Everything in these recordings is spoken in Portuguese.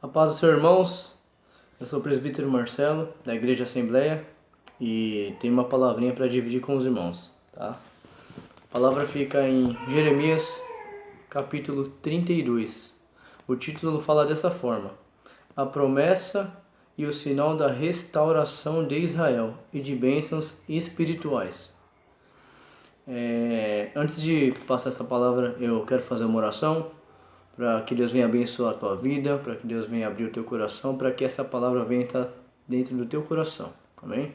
A paz dos seus irmãos, eu sou o presbítero Marcelo, da Igreja Assembleia, e tenho uma palavrinha para dividir com os irmãos, tá? A palavra fica em Jeremias, capítulo 32. O título fala dessa forma: a promessa e o sinal da restauração de Israel e de bênçãos espirituais. Antes de passar essa palavra, eu quero fazer uma oração para que Deus venha abençoar a tua vida, para que Deus venha abrir o teu coração, para que essa palavra venha estar dentro do teu coração. Amém?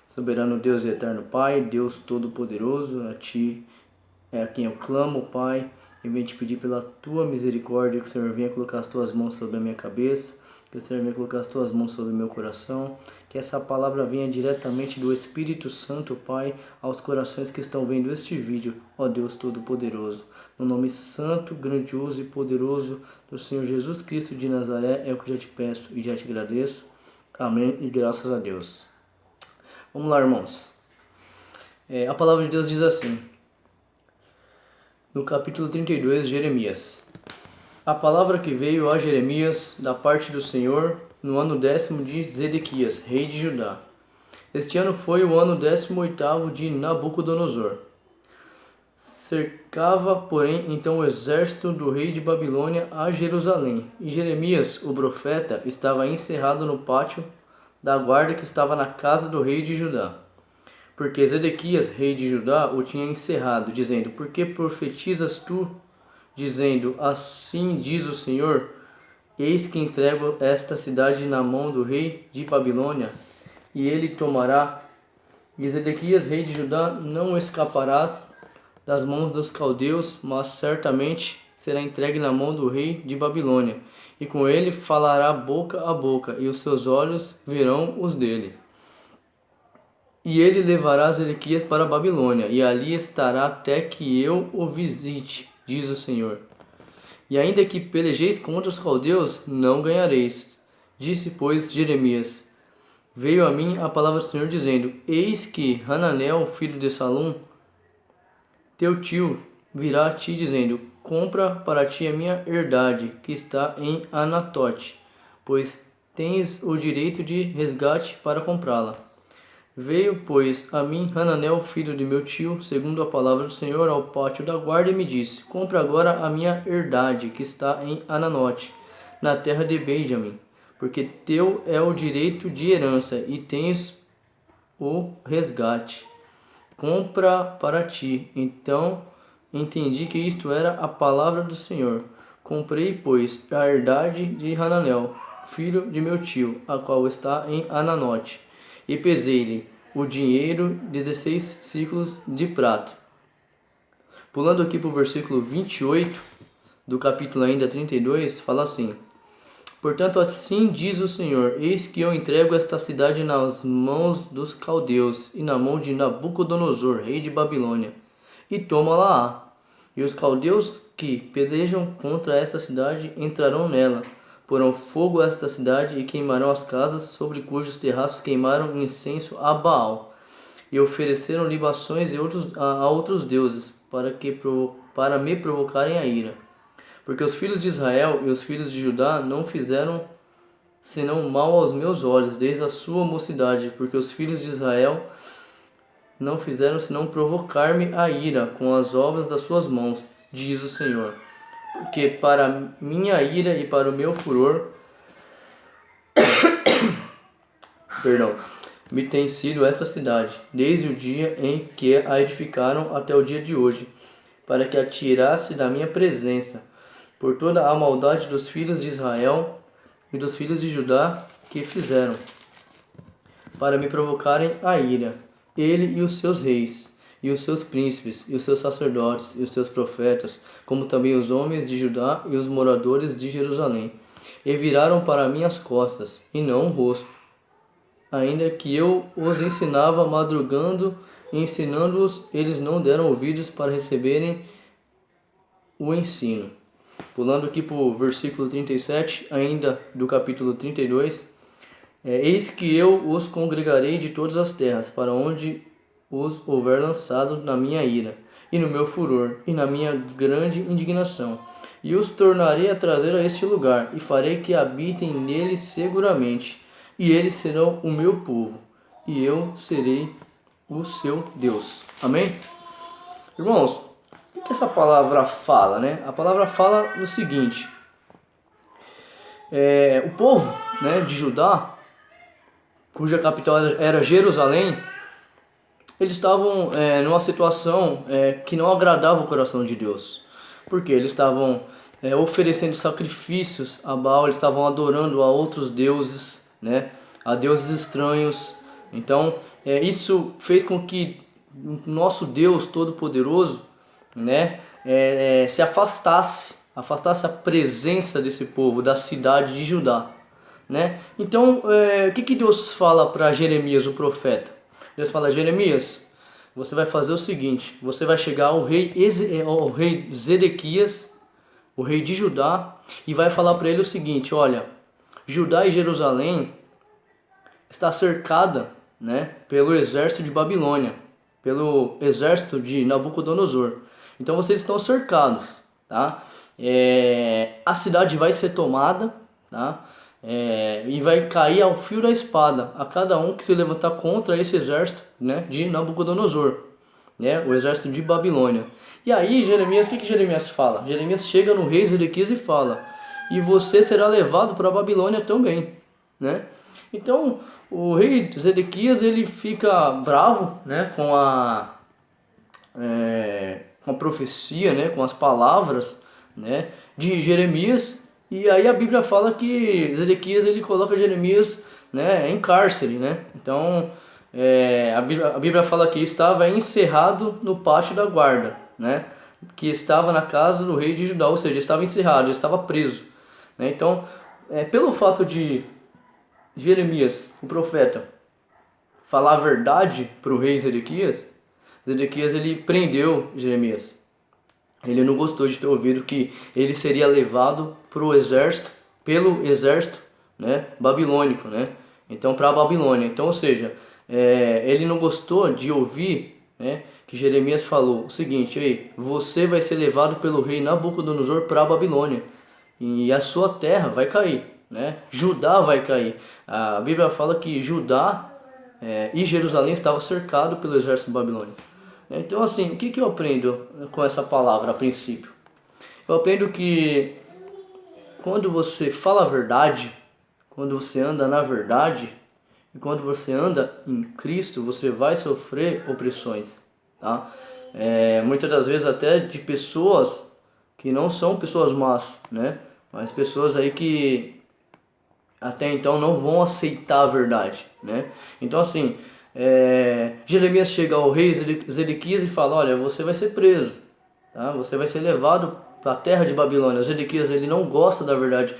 Soberano Deus e eterno Pai, Deus Todo-Poderoso, a Ti é a quem eu clamo, Pai, e venho te pedir pela Tua misericórdia que o Senhor venha colocar as Tuas mãos sobre a minha cabeça, que o Senhor venha colocar as Tuas mãos sobre o meu coração, que essa palavra venha diretamente do Espírito Santo, Pai, aos corações que estão vendo este vídeo, ó Deus Todo-Poderoso. No nome santo, grandioso e poderoso do Senhor Jesus Cristo de Nazaré, é o que eu já te peço e já te agradeço. Amém e graças a Deus. Vamos lá, irmãos. A palavra de Deus diz assim, no capítulo 32 de Jeremias: a palavra que veio a Jeremias da parte do Senhor no ano 10º de Zedequias, rei de Judá. Este ano foi o ano 18º de Nabucodonosor. Cercava, porém, então o exército do rei de Babilônia a Jerusalém, e Jeremias, o profeta, estava encerrado no pátio da guarda que estava na casa do rei de Judá. Porque Zedequias, rei de Judá, o tinha encerrado, dizendo: por que profetizas tu, dizendo: assim diz o Senhor, eis que entrego esta cidade na mão do rei de Babilônia, e ele tomará, e Zedequias, rei de Judá, não escapará das mãos dos caldeus, mas certamente será entregue na mão do rei de Babilônia, e com ele falará boca a boca, e os seus olhos verão os dele. E ele levará Zedequias para a Babilônia, e ali estará até que eu o visite, diz o Senhor. E ainda que pelejeis contra os caldeus, não ganhareis. Disse, pois, Jeremias: veio a mim a palavra do Senhor, dizendo: eis que Hananel, filho de Salum, teu tio, virá a ti, dizendo: compra para ti a minha herdade, que está em Anatote, pois tens o direito de resgate para comprá-la. Veio, pois, a mim Hananel, filho de meu tio, segundo a palavra do Senhor, ao pátio da guarda, e me disse: compra agora a minha herdade, que está em Ananote, na terra de Benjamim, porque teu é o direito de herança, e tens o resgate. Compra para ti. Então entendi que isto era a palavra do Senhor. Comprei, pois, a herdade de Hananel, filho de meu tio, a qual está em Ananote, e pesei-lhe o dinheiro 16 ciclos de prata. Pulando aqui para o versículo 28 do capítulo ainda 32, fala assim: portanto, assim diz o Senhor: eis que eu entrego esta cidade nas mãos dos caldeus e na mão de Nabucodonosor, rei de Babilônia, e toma-la-á. E os caldeus que pelejam contra esta cidade entrarão nela, porão fogo a esta cidade e queimarão as casas sobre cujos terraços queimaram incenso a Baal, e ofereceram libações a outros deuses, para me provocarem a ira. Porque os filhos de Israel e os filhos de Judá não fizeram senão mal aos meus olhos, desde a sua mocidade, porque os filhos de Israel não fizeram senão provocar-me a ira com as obras das suas mãos, diz o Senhor. Porque para minha ira e para o meu furor, me tem sido esta cidade, desde o dia em que a edificaram até o dia de hoje, para que a tirasse da minha presença, por toda a maldade dos filhos de Israel e dos filhos de Judá que fizeram, para me provocarem a ira, ele e os seus reis, e os seus príncipes, e os seus sacerdotes, e os seus profetas, como também os homens de Judá e os moradores de Jerusalém, e viraram para mim as costas, e não o rosto, ainda que eu os ensinava madrugando e ensinando-os, eles não deram ouvidos para receberem o ensino. Pulando aqui para o versículo 37, ainda do capítulo 32, eis que eu os congregarei de todas as terras, para onde os houver lançado na minha ira, e no meu furor, e na minha grande indignação. e os tornarei a trazer a este lugar, e farei que habitem nele seguramente, e eles serão o meu povo, e eu serei o seu Deus. Amém? Irmãos, o que essa palavra fala, né? A palavra fala o seguinte: o povo, né, de Judá, cuja capital era Jerusalém, eles estavam numa situação que não agradava o coração de Deus. Porque eles estavam oferecendo sacrifícios a Baal, eles estavam adorando a outros deuses, né, a deuses estranhos. Então, isso fez com que o nosso Deus Todo-Poderoso, né, se afastasse a presença desse povo, da cidade de Judá, né? Então, o que Deus fala para Jeremias, o profeta? Deus fala: Jeremias, você vai fazer o seguinte: você vai chegar ao rei Zedequias, o rei de Judá, e vai falar para ele o seguinte: olha, Judá e Jerusalém está cercada, né, pelo exército de Babilônia, pelo exército de Nabucodonosor. Então vocês estão cercados, tá? A cidade vai ser tomada, tá? E vai cair ao fio da espada a cada um que se levantar contra esse exército, né, de Nabucodonosor, né, o exército de Babilônia. E aí Jeremias, o que Jeremias fala? Jeremias chega no rei Zedequias e fala: e você será levado para a Babilônia também, né? Então o rei Zedequias, ele fica bravo, né, com a profecia, né, com as palavras, né, de Jeremias. E aí a Bíblia fala que Zedequias, ele coloca Jeremias, né, em cárcere, né? Então a Bíblia fala que estava encerrado no pátio da guarda, né, que estava na casa do rei de Judá, ou seja, estava encerrado, estava preso, né? Então, pelo fato de Jeremias, o profeta, falar a verdade para o rei Zedequias, ele prendeu Jeremias. Ele não gostou de ter ouvido que ele seria levado pelo exército, né, babilônico, né? Então, para a Babilônia. Então, ou seja, ele não gostou de ouvir, né, que Jeremias falou o seguinte: ei, você vai ser levado pelo rei Nabucodonosor para a Babilônia, e a sua terra vai cair, né? Judá vai cair. A Bíblia fala que Judá e Jerusalém estavam cercados pelo exército babilônico. Então, assim, o que eu aprendo com essa palavra a princípio? Eu aprendo que quando você fala a verdade, quando você anda na verdade, e quando você anda em Cristo, você vai sofrer opressões, tá? Muitas das vezes até de pessoas que não são pessoas más, né? Mas pessoas aí que até então não vão aceitar a verdade, né? Então, assim, Jeremias chega ao rei Zedequias e fala: olha, você vai ser preso, tá? Você vai ser levado para a terra de Babilônia. Zedequias, ele não gosta da verdade.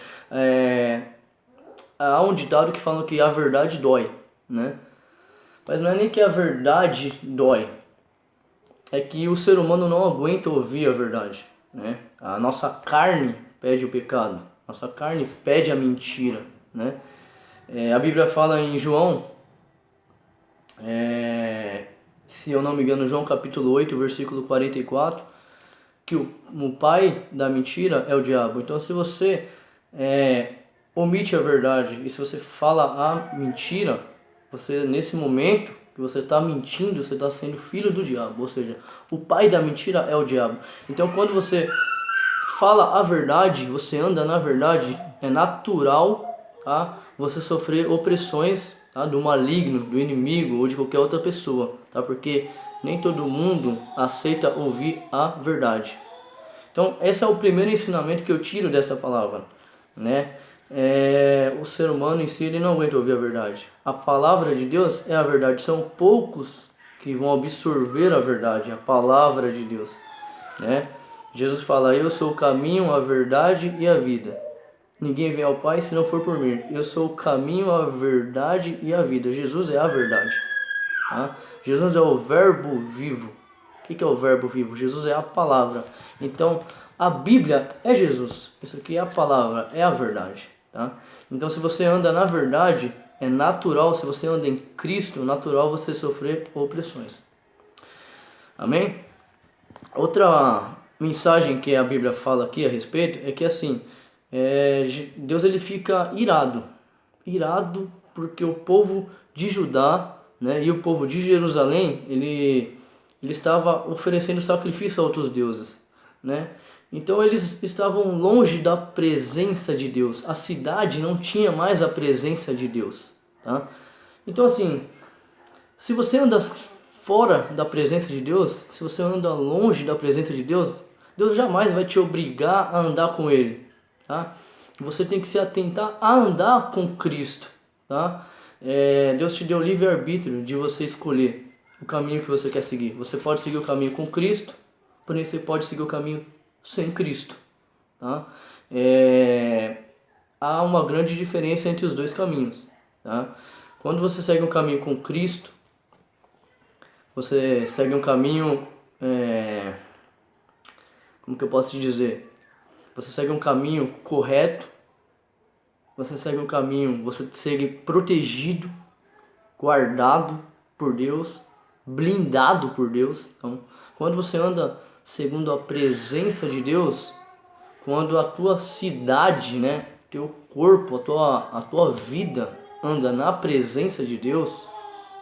Há um ditado que fala que a verdade dói, né? Mas não é nem que a verdade dói, é que o ser humano não aguenta ouvir a verdade, né? A nossa carne pede o pecado, nossa carne pede a mentira, né? A Bíblia fala em João, se eu não me engano, João capítulo 8, versículo 44, que o pai da mentira é o diabo. Então, se você omite a verdade e se você fala a mentira, você, nesse momento que você está mentindo, você está sendo filho do diabo. Ou seja, o pai da mentira é o diabo. Então, quando você fala a verdade, você anda na verdade, é natural, tá, você sofrer opressões, tá, do maligno, do inimigo ou de qualquer outra pessoa, tá? Porque nem todo mundo aceita ouvir a verdade. Então, esse é o primeiro ensinamento que eu tiro dessa palavra, né? O ser humano em si, ele não aguenta ouvir a verdade. A palavra de Deus é a verdade. São poucos que vão absorver a verdade, a palavra de Deus, né? Jesus fala: eu sou o caminho, a verdade e a vida. Ninguém vem ao Pai se não for por mim. Eu sou o caminho, a verdade e a vida. Jesus é a verdade, tá? Jesus é o verbo vivo. O que é o verbo vivo? Jesus é a palavra. Então, a Bíblia é Jesus. Isso aqui é a palavra, é a verdade, tá? Então, se você anda na verdade, é natural, se você anda em Cristo, é natural você sofrer opressões. Amém? Outra mensagem que a Bíblia fala aqui a respeito é que assim, Deus ele fica irado porque o povo de Judá, né, e o povo de Jerusalém, ele estava oferecendo sacrifício a outros deuses, né? Então eles estavam longe da presença de Deus. A cidade não tinha mais a presença de Deus, tá? Então assim, se você anda fora da presença de Deus, se você anda longe da presença de Deus, Deus jamais vai te obrigar a andar com Ele, tá? Você tem que se atentar a andar com Cristo, tá? Deus te deu livre-arbítrio de você escolher o caminho que você quer seguir. Você pode seguir o caminho com Cristo, porém você pode seguir o caminho sem Cristo, tá? Há uma grande diferença entre os dois caminhos, tá? Quando você segue um caminho com Cristo, você segue um caminho, como que eu posso te dizer? Você segue um caminho correto, você segue um caminho, você segue protegido, guardado por Deus, blindado por Deus. Então, quando você anda segundo a presença de Deus, quando a tua cidade, né, teu corpo, a tua vida anda na presença de Deus,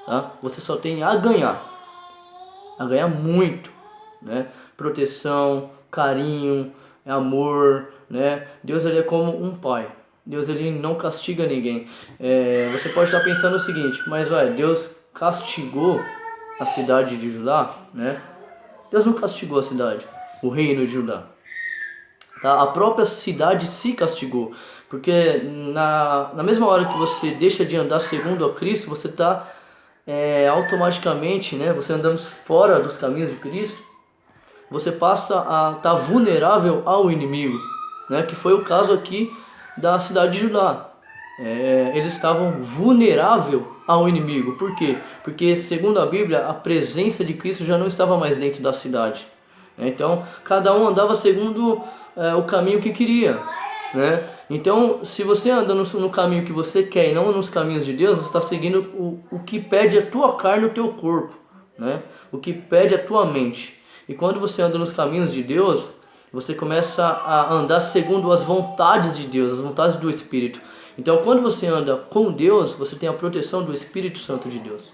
tá? Você só tem a ganhar muito, né? Proteção, carinho, amor, né? Deus ele é como um pai. Deus ele não castiga ninguém. Você pode estar pensando o seguinte, mas Deus castigou a cidade de Judá, né? Deus não castigou a cidade, o reino de Judá. Tá? A própria cidade se castigou, porque na mesma hora que você deixa de andar segundo a Cristo, você está automaticamente, né, você andando fora dos caminhos de Cristo, você passa a estar vulnerável ao inimigo, né, que foi o caso aqui da cidade de Judá. Eles estavam vulneráveis ao inimigo. Por quê? Porque, segundo a Bíblia, a presença de Cristo já não estava mais dentro da cidade. Então, cada um andava segundo o caminho que queria, né? Então, se você anda no caminho que você quer e não nos caminhos de Deus, você está seguindo o que pede a tua carne e o teu corpo, né? O que pede a tua mente. E quando você anda nos caminhos de Deus, você começa a andar segundo as vontades de Deus, as vontades do Espírito. Então, quando você anda com Deus, você tem a proteção do Espírito Santo de Deus.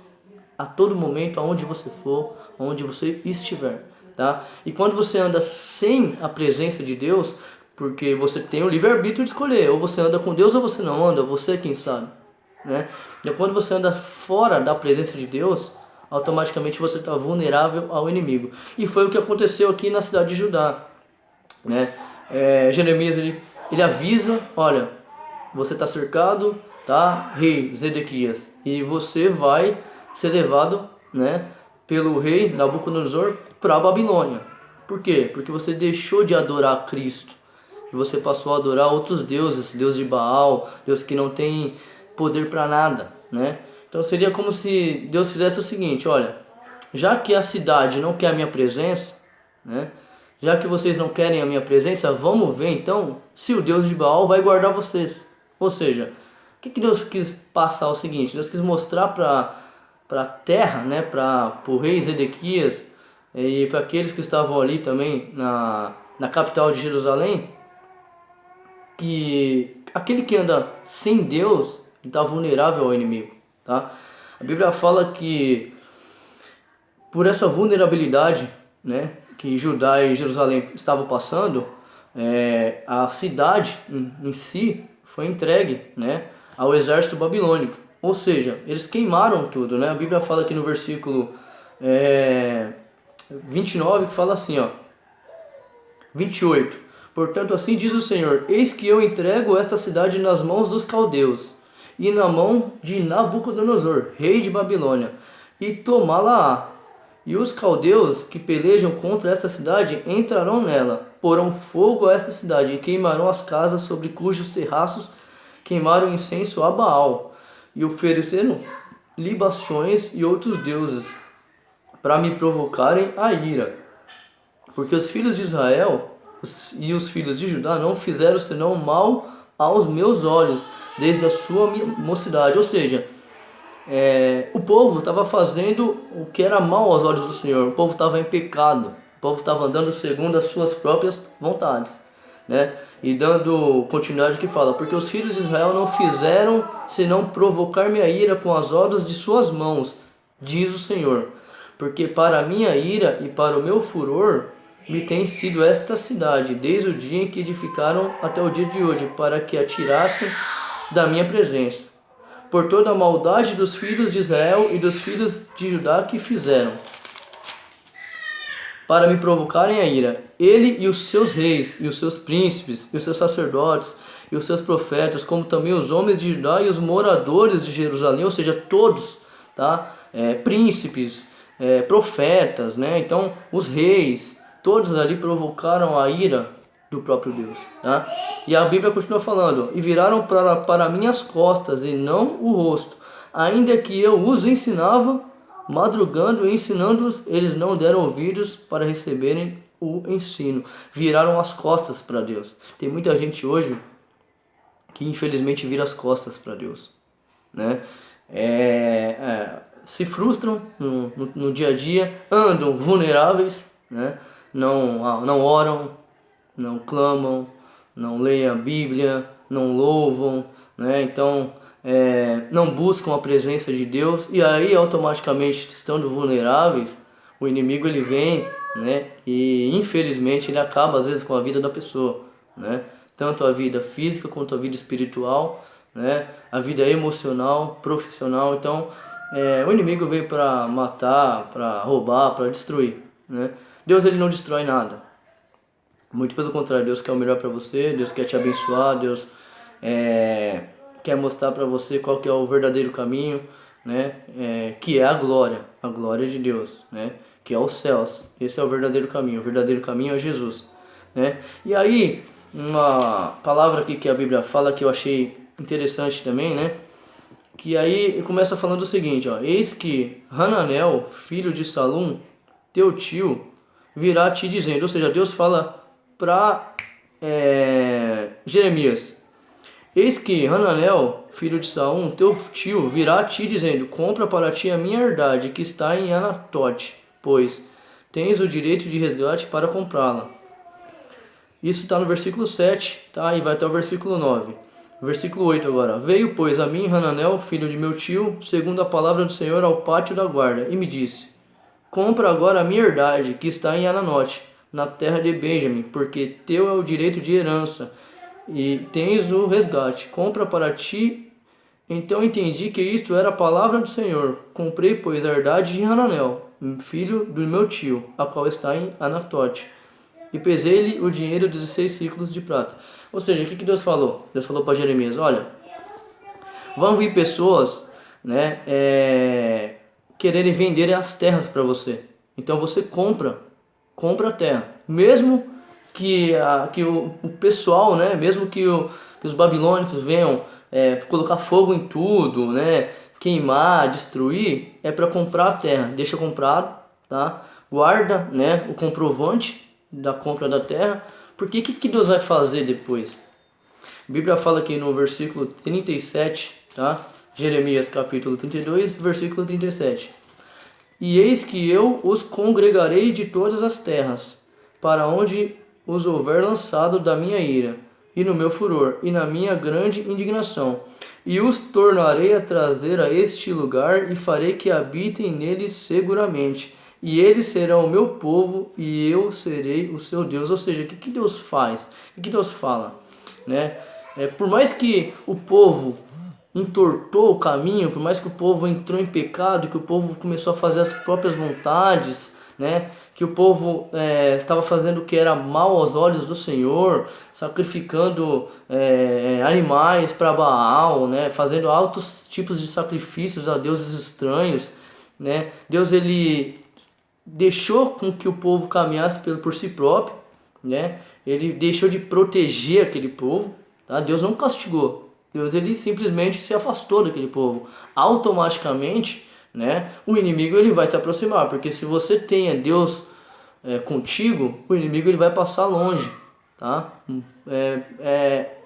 A todo momento, aonde você for, aonde você estiver, tá? E quando você anda sem a presença de Deus, porque você tem o livre-arbítrio de escolher, ou você anda com Deus ou você não anda, você quem sabe, né? E quando você anda fora da presença de Deus, automaticamente você está vulnerável ao inimigo. E foi o que aconteceu aqui na cidade de Judá, né? Jeremias ele avisa, olha, você está cercado, tá, rei Zedequias, e você vai ser levado, né, pelo rei Nabucodonosor para a Babilônia. Por quê? Porque você deixou de adorar Cristo e você passou a adorar outros deuses, Deus de Baal, Deus que não tem poder para nada, né? Então seria como se Deus fizesse o seguinte, olha, já que a cidade não quer a minha presença, né? Já que vocês não querem a minha presença, vamos ver então se o Deus de Baal vai guardar vocês. Ou seja, o que Deus quis passar? O seguinte, Deus quis mostrar para a terra, né, para o rei Zedequias e para aqueles que estavam ali também na capital de Jerusalém, que aquele que anda sem Deus está vulnerável ao inimigo, tá? A Bíblia fala que por essa vulnerabilidade, né, que Judá e Jerusalém estavam passando, a cidade em si foi entregue, né, ao exército babilônico. Ou seja, eles queimaram tudo, né? A Bíblia fala aqui no versículo 29, que fala assim, ó, 28. Portanto, assim diz o Senhor, eis que eu entrego esta cidade nas mãos dos caldeus e na mão de Nabucodonosor, rei de Babilônia, e tomá-la-á. E os caldeus que pelejam contra esta cidade entrarão nela, porão fogo a esta cidade e queimarão as casas sobre cujos terraços queimaram incenso a Baal e ofereceram libações e outros deuses para me provocarem a ira. Porque os filhos de Israel e os filhos de Judá não fizeram senão mal aos meus olhos desde a sua mocidade. Ou seja, o povo estava fazendo o que era mal aos olhos do Senhor. O povo estava em pecado. O povo estava andando segundo as suas próprias vontades, né? E dando continuidade que fala, porque os filhos de Israel não fizeram senão provocar minha ira com as obras de suas mãos, diz o Senhor. Porque para a minha ira e para o meu furor me tem sido esta cidade, desde o dia em que edificaram até o dia de hoje, para que a tirassem da minha presença. Por toda a maldade dos filhos de Israel e dos filhos de Judá que fizeram, para me provocarem a ira, ele e os seus reis, e os seus príncipes, e os seus sacerdotes, e os seus profetas, como também os homens de Judá e os moradores de Jerusalém, ou seja, todos, tá? Príncipes, profetas, né? Então, os reis, todos ali provocaram a ira do próprio Deus, tá? E a Bíblia continua falando, e viraram para minhas costas e não o rosto, ainda que eu os ensinava, madrugando e ensinando-os, eles não deram ouvidos para receberem o ensino. Viraram as costas para Deus. Tem muita gente hoje que infelizmente vira as costas para Deus, né? Se frustram no dia a dia, andam vulneráveis, né? Não oram, não clamam, não leem a Bíblia, não louvam, né? Então não buscam a presença de Deus, e aí automaticamente, estando vulneráveis, o inimigo ele vem, né? E infelizmente ele acaba às vezes com a vida da pessoa, né? Tanto a vida física quanto a vida espiritual, né? A vida emocional, profissional. Então o inimigo veio para matar, para roubar, para destruir, né? Deus ele não destrói nada, muito pelo contrário. Deus quer o melhor para você, Deus quer te abençoar, Deus quer mostrar para você qual que é o verdadeiro caminho, né? Que é a glória de Deus, né? Que é os céus. Esse é o verdadeiro caminho é Jesus, né? E aí, uma palavra aqui que a Bíblia fala que eu achei interessante também, né? Que aí começa falando o seguinte, ó: eis que Hananel, filho de Salum, teu tio, virá te dizendo, ou seja, Deus fala para Jeremias: eis que Hananel, filho de Salum, teu tio, virá te dizendo, compra para ti a minha herdade que está em Anatote, pois tens o direito de resgate para comprá-la. Isso está no versículo 7, tá? E vai até o versículo 9. Versículo 8 agora. Veio, pois, a mim Hananel, filho de meu tio, segundo a palavra do Senhor, ao pátio da guarda, e me disse: compra agora a minha herdade, que está em Ananote, na terra de Benjamim, porque teu é o direito de herança, e tens o resgate. Compra para ti. Então entendi que isto era a palavra do Senhor. Comprei, pois, a herdade de Hananel, filho do meu tio, a qual está em Anatote, e pesei-lhe o dinheiro 16 ciclos de prata. Ou seja, o que Deus falou? Deus falou para Jeremias: olha, vão vir pessoas, né, quererem vender as terras para você. Então você compra a terra, mesmo que o pessoal, né, mesmo que os babilônicos venham colocar fogo em tudo, né, queimar, destruir, é para comprar a terra. Deixa comprado, tá? Guarda, né, o comprovante da compra da terra, porque que Deus vai fazer depois? A Bíblia fala aqui no versículo 37, tá? Jeremias capítulo 32, versículo 37. E eis que eu os congregarei de todas as terras, para onde os houver lançado da minha ira, e no meu furor, e na minha grande indignação, e os tornarei a trazer a este lugar, e farei que habitem nele seguramente, e eles serão o meu povo, e eu serei o seu Deus. Ou seja, o que Deus faz? O que Deus fala? Né? Por mais que o povo entortou o caminho, por mais que o povo entrou em pecado, que o povo começou a fazer as próprias vontades, né? Que o povo estava fazendo o que era mal aos olhos do Senhor, sacrificando animais para Baal, né? Fazendo altos tipos de sacrifícios a deuses estranhos, né? Deus ele deixou com que o povo caminhasse por si próprio, né? Ele deixou de proteger aquele povo, tá? Deus não castigou. Deus ele simplesmente se afastou daquele povo. Automaticamente, né, o inimigo ele vai se aproximar, porque se você tem Deus contigo, o inimigo ele vai passar longe, tá?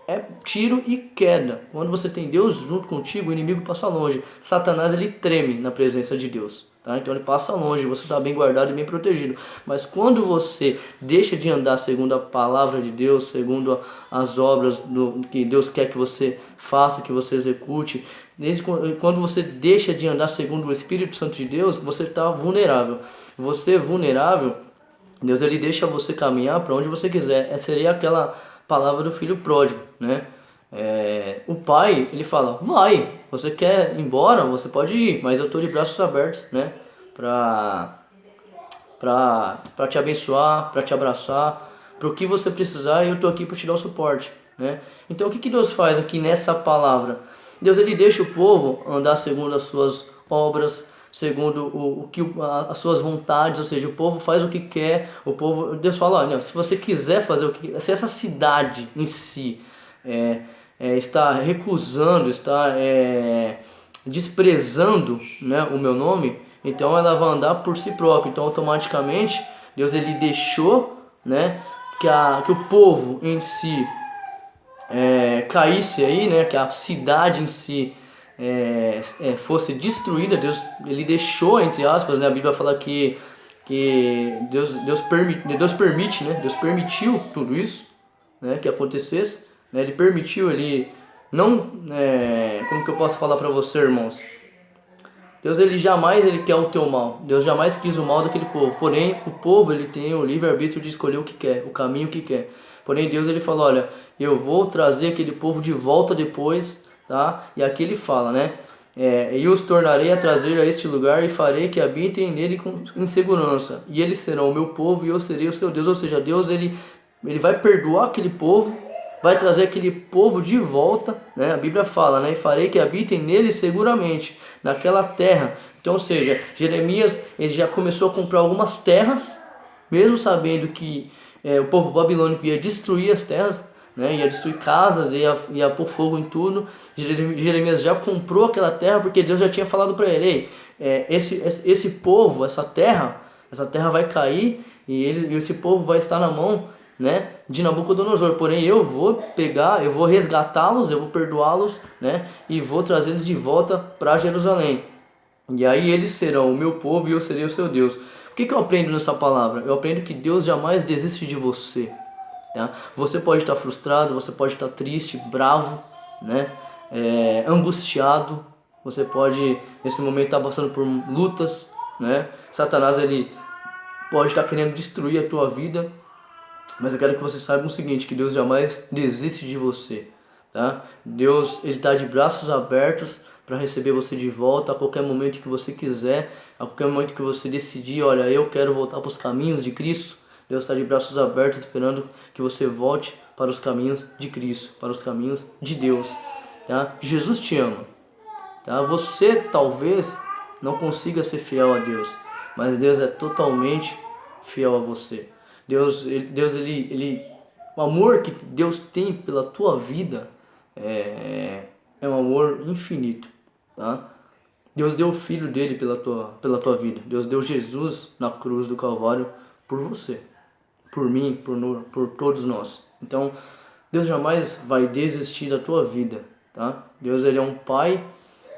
é tiro e queda. Quando você tem Deus junto contigo, o inimigo passa longe. Satanás, ele treme na presença de Deus, tá? Então ele passa longe, você está bem guardado e bem protegido. Mas quando você deixa de andar segundo a palavra de Deus, segundo as obras que Deus quer que você faça, que você execute, quando você deixa de andar segundo o Espírito Santo de Deus, você está vulnerável. Você é vulnerável, Deus, ele deixa você caminhar para onde você quiser. Essa seria aquela palavra do filho pródigo, né? O pai, ele fala, vai, você quer ir embora, você pode ir, mas eu estou de braços abertos, né? Para te abençoar, para te abraçar, para o que você precisar, eu estou aqui para te dar o suporte, né? Então o que Deus faz aqui nessa palavra? Deus, ele deixa o povo andar segundo as suas obras, segundo as suas vontades, ou seja, o povo faz o que quer, o povo, Deus fala, olha, se você quiser fazer o que, se essa cidade em si está recusando, está desprezando, né, o meu nome, então ela vai andar por si própria. Então automaticamente Deus, ele deixou, né, que o povo em si caísse aí, né, que a cidade em si fosse destruída. Deus, ele deixou, entre aspas, né, a Bíblia fala que Deus permite, né, Deus permitiu tudo isso, né, que acontecesse, né, ele permitiu, ele não, como que eu posso falar para você, irmãos? Deus, ele jamais ele quer o teu mal. Deus jamais quis o mal daquele povo. Porém, o povo, ele tem o livre-arbítrio de escolher o que quer, o caminho que quer. Porém, Deus, ele falou, olha, eu vou trazer aquele povo de volta depois, tá? E aqui ele fala, né? E os tornarei a trazer a este lugar e farei que habitem nele em segurança. E eles serão o meu povo e eu serei o seu Deus. Ou seja, Deus, ele vai perdoar aquele povo, vai trazer aquele povo de volta, né? A Bíblia fala, né? E farei que habitem nele seguramente, naquela terra. Então, ou seja, Jeremias, ele já começou a comprar algumas terras, mesmo sabendo que o povo babilônico ia destruir as terras, né? Ia destruir casas, ia pôr fogo em tudo. Jeremias já comprou aquela terra porque Deus já tinha falado para ele, esse povo, essa terra vai cair e esse povo vai estar na mão, né, de Nabucodonosor. Porém eu vou resgatá-los, eu vou perdoá-los, né, e vou trazê-los de volta para Jerusalém. E aí eles serão o meu povo e eu serei o seu Deus. O que eu aprendo nessa palavra? Eu aprendo que Deus jamais desiste de você. Tá? Você pode estar frustrado, você pode estar triste, bravo, né, angustiado. Você pode nesse momento estar passando por lutas, né? Satanás, ele pode estar querendo destruir a tua vida. Mas eu quero que você saiba o seguinte, que Deus jamais desiste de você, tá? Deus, ele está de braços abertos para receber você de volta a qualquer momento que você quiser, a qualquer momento que você decidir, olha, eu quero voltar para os caminhos de Cristo. Deus está de braços abertos esperando que você volte para os caminhos de Cristo, para os caminhos de Deus, tá? Jesus te ama, tá? Você talvez não consiga ser fiel a Deus, mas Deus é totalmente fiel a você. O amor que Deus tem pela tua vida é um amor infinito, tá? Deus deu o Filho dele pela tua vida. Deus deu Jesus na cruz do Calvário por você, por mim, por todos nós. Então, Deus jamais vai desistir da tua vida, tá? Deus, ele é um pai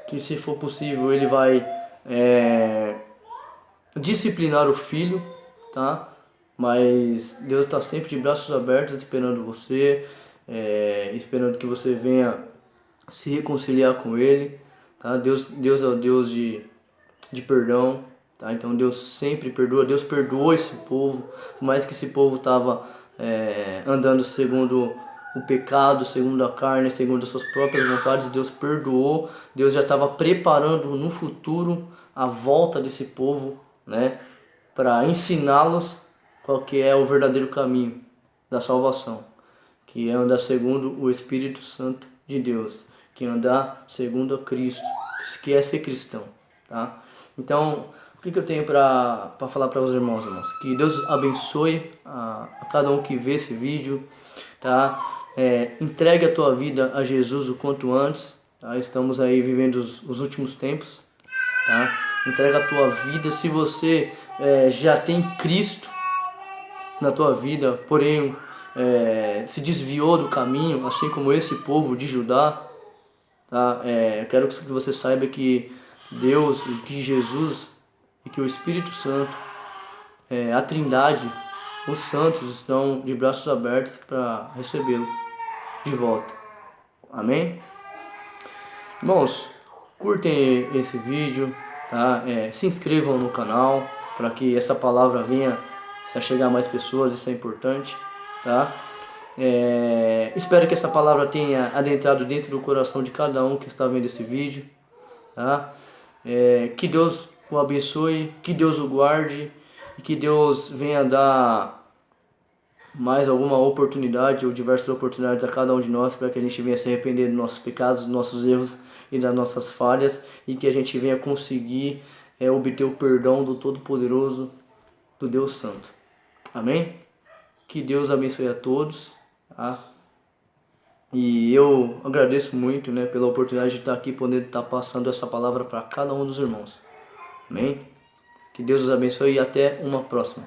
que, se for possível, ele vai disciplinar o filho, tá? Mas Deus está sempre de braços abertos esperando você, esperando que você venha se reconciliar com Ele, tá? Deus é o Deus de perdão, tá? Então Deus sempre perdoa. Deus perdoou esse povo, por mais que esse povo estava andando segundo o pecado, segundo a carne, segundo as suas próprias vontades. Deus perdoou. Deus já estava preparando no futuro a volta desse povo, né, para ensiná-los qual que é o verdadeiro caminho da salvação, que é andar segundo o Espírito Santo de Deus, que é andar segundo a Cristo, que é ser cristão, tá? Então, o que eu tenho para falar para os irmãos? Que Deus abençoe a cada um que vê esse vídeo, tá? Entregue a tua vida a Jesus o quanto antes, tá? Estamos aí vivendo os últimos tempos, tá? Entrega a tua vida. Se você já tem Cristo na tua vida, porém se desviou do caminho, assim como esse povo de Judá, tá? Eu quero que você saiba que Deus, que Jesus e que o Espírito Santo, a Trindade, os santos estão de braços abertos para recebê-lo de volta. Amém? Irmãos, curtem esse vídeo, tá? Se inscrevam no canal para que essa palavra venha se chegar a mais pessoas, isso é importante, tá? Espero que essa palavra tenha adentrado dentro do coração de cada um que está vendo esse vídeo, tá? Que Deus o abençoe, que Deus o guarde e que Deus venha dar mais alguma oportunidade ou diversas oportunidades a cada um de nós para que a gente venha se arrepender dos nossos pecados, dos nossos erros e das nossas falhas e que a gente venha conseguir obter o perdão do Todo-Poderoso, do Deus Santo. Amém? Que Deus abençoe a todos, tá? E eu agradeço muito, né, pela oportunidade de estar aqui, poder estar passando essa palavra para cada um dos irmãos. Amém? Que Deus os abençoe e até uma próxima.